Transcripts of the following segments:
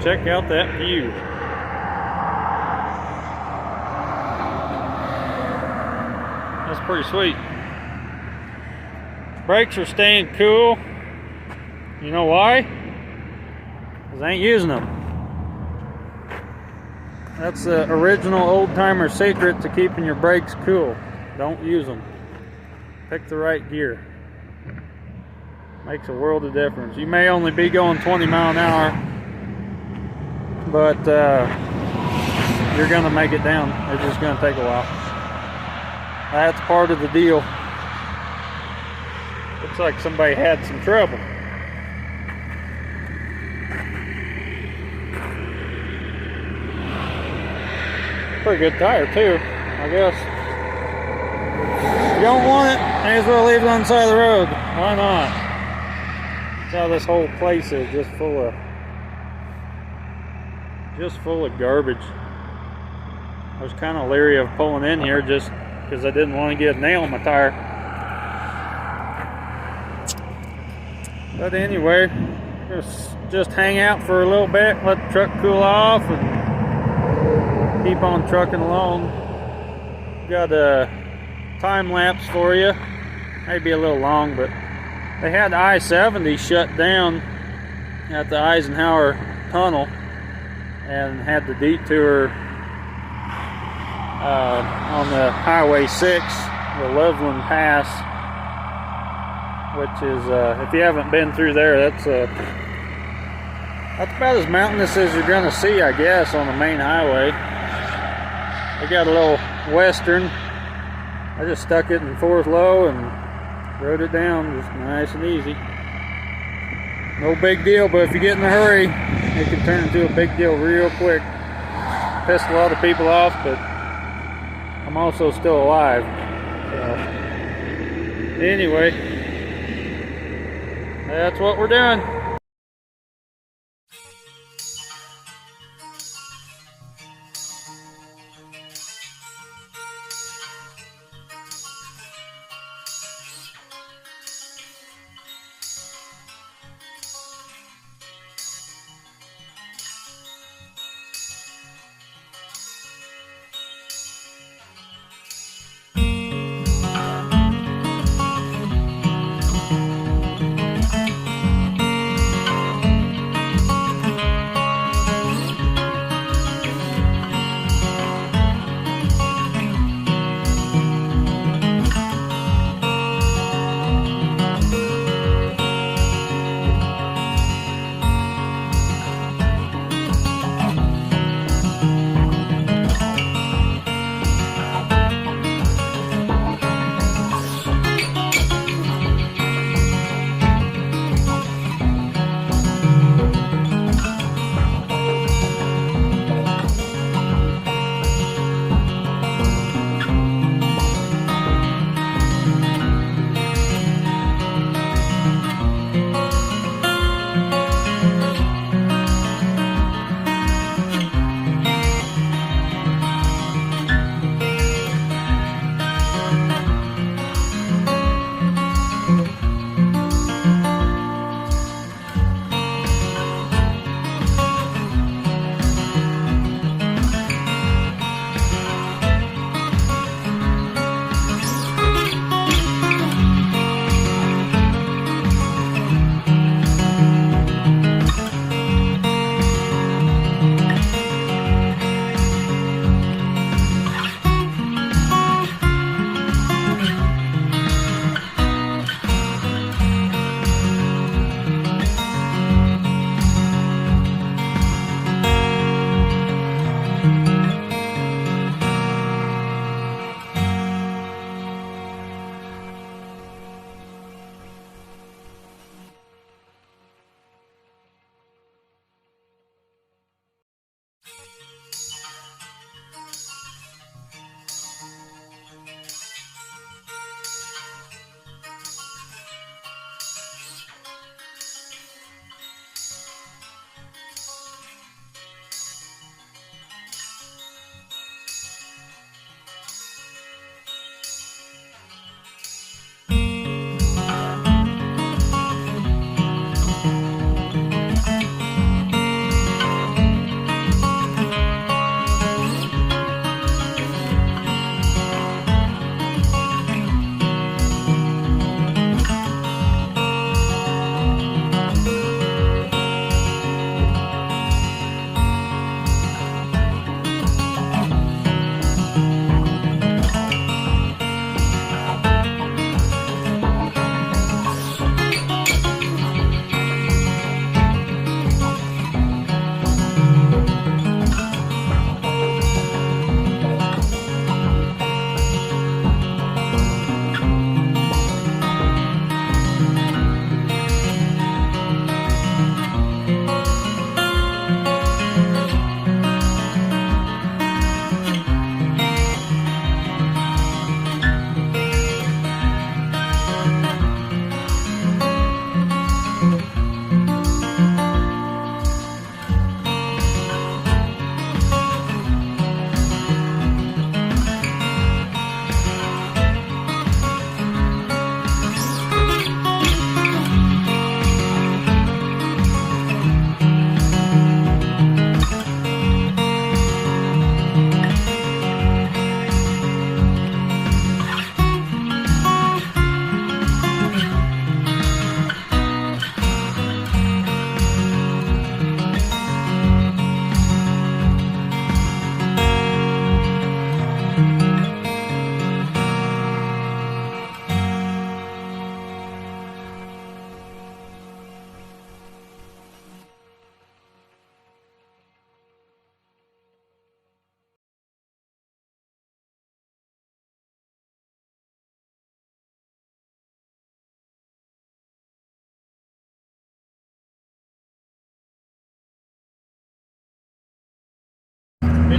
check out that view. That's pretty sweet. Brakes are staying cool. You know why? Because I ain't using them. That's the original old-timer secret to keeping your brakes cool. Don't use them. Pick the right gear. Makes a world of difference. You may only be going 20 miles an hour, but you're going to make it down. It's just going to take a while. That's part of the deal. Looks like somebody had some trouble. Pretty good tire too, I guess. If you don't want it, may as well leave it on the side of the road. Why not? That's how this whole place is, just full of garbage. I was kind of leery of pulling in here just because I didn't want to get a nail in my tire. But anyway, just hang out for a little bit, let the truck cool off, and keep on trucking along. Got a time lapse for you. Maybe a little long, but they had I-70 shut down at the Eisenhower tunnel and had the detour on the Highway 6, the Loveland Pass, which is, if you haven't been through there, that's about as mountainous as you're going to see, I guess, on the main highway. I got a little western. I just stuck it in 4th low and rode it down, just nice and easy. No big deal, but if you get in a hurry, it can turn into a big deal real quick. Pissed a lot of people off, but I'm also still alive. So, anyway, that's what we're doing.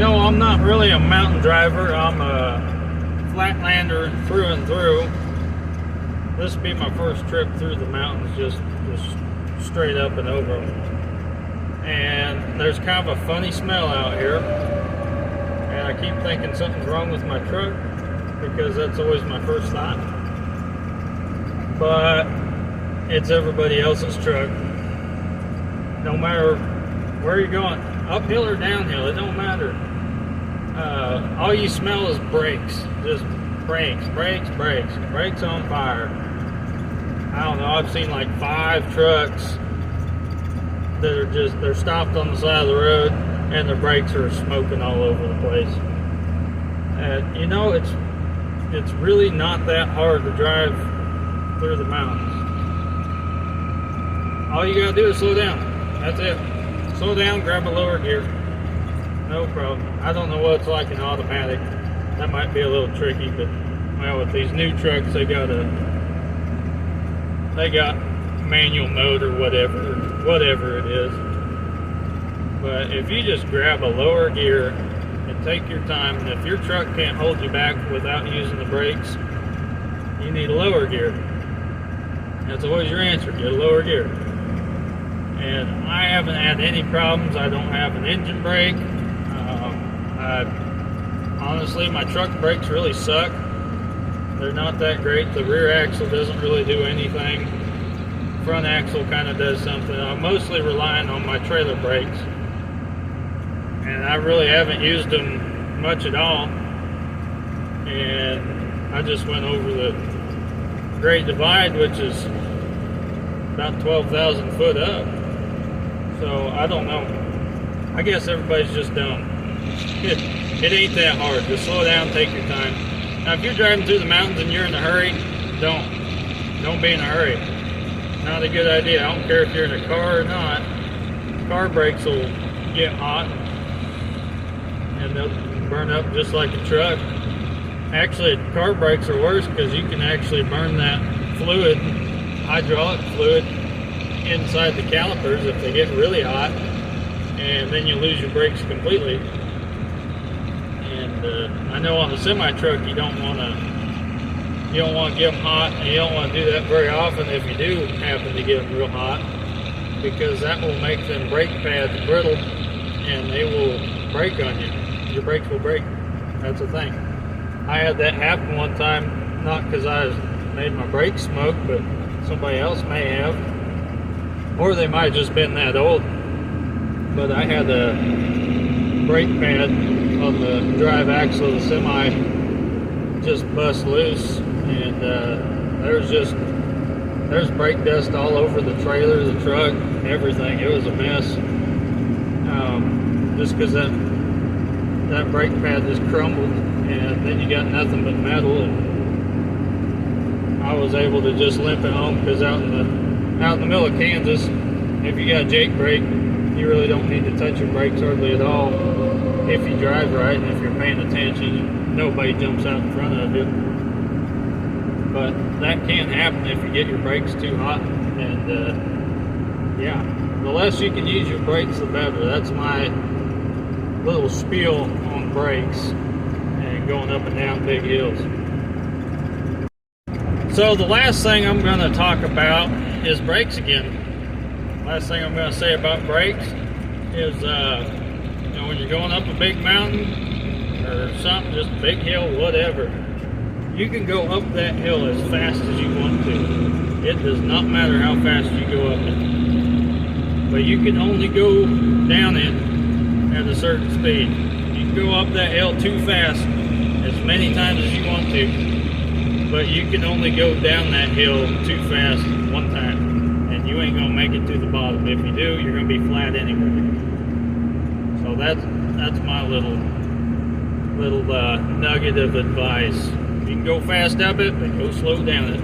know, I'm not really a mountain driver. I'm a flatlander through and through. This will be my first trip through the mountains, just straight up and over them. And there's kind of a funny smell out here. And I keep thinking something's wrong with my truck, because that's always my first thought. But it's everybody else's truck. No matter where you're going, uphill or downhill, it don't matter. All you smell is brakes. Just brakes, brakes, brakes. Brakes on fire. I don't know, I've seen like 5 trucks that are they're stopped on the side of the road and their brakes are smoking all over the place. And you know, it's really not that hard to drive through the mountains. All you gotta do is slow down. That's it. Slow down, grab a lower gear. No problem. I don't know what it's like in automatic. That might be a little tricky, but well, with these new trucks, they got manual mode or whatever it is. But if you just grab a lower gear and take your time, and if your truck can't hold you back without using the brakes, you need a lower gear. That's always your answer, get a lower gear. And I haven't had any problems. I don't have an engine brake. Honestly, my truck brakes really suck. They're not that great. The rear axle doesn't really do anything. Front axle kind of does something. I'm mostly relying on my trailer brakes. And I really haven't used them much at all. And I just went over the Great Divide, which is about 12,000 foot up. So I don't know. I guess everybody's just dumb. It ain't that hard. Just slow down, take your time. Now, if you're driving through the mountains and you're in a hurry, don't be in a hurry. Not a good idea. I don't care if you're in a car or not. Car brakes will get hot and they'll burn up just like a truck. Actually, car brakes are worse because you can actually burn that fluid, hydraulic fluid, inside the calipers if they get really hot, and then you lose your brakes completely. And I know on the semi truck you don't want to get them hot, and you don't want to do that very often if you do happen to get them real hot, because that will make them brake pads brittle and they will break on you. Your brakes will break. That's the thing. I had that happen one time, not because I made my brakes smoke, but somebody else may have, or they might have just been that old. But I had a brake pad on the drive axle of the semi just bust loose, and there's brake dust all over the trailer, the truck, everything. It was a mess, just because that brake pad just crumbled, and then you got nothing but metal. And I was able to just limp it home, because out in the middle of Kansas, if you got a Jake brake, you really don't need to touch your brakes hardly at all if you drive right and if you're paying attention and nobody jumps out in front of you. But that can happen if you get your brakes too hot. And yeah, the less you can use your brakes, the better. That's my little spiel on brakes and going up and down big hills. So the last thing I'm going to talk about is brakes again. Last thing I'm going to say about brakes is, when you're going up a big mountain or something, just a big hill, whatever, you can go up that hill as fast as you want to. It does not matter how fast you go up it. But you can only go down it at a certain speed. You can go up that hill too fast as many times as you want to, but you can only go down that hill too fast one time, and you ain't gonna make it to the bottom. If you do, you're gonna be flat anyway. So that's my little nugget of advice. You can go fast up it, but go slow down it.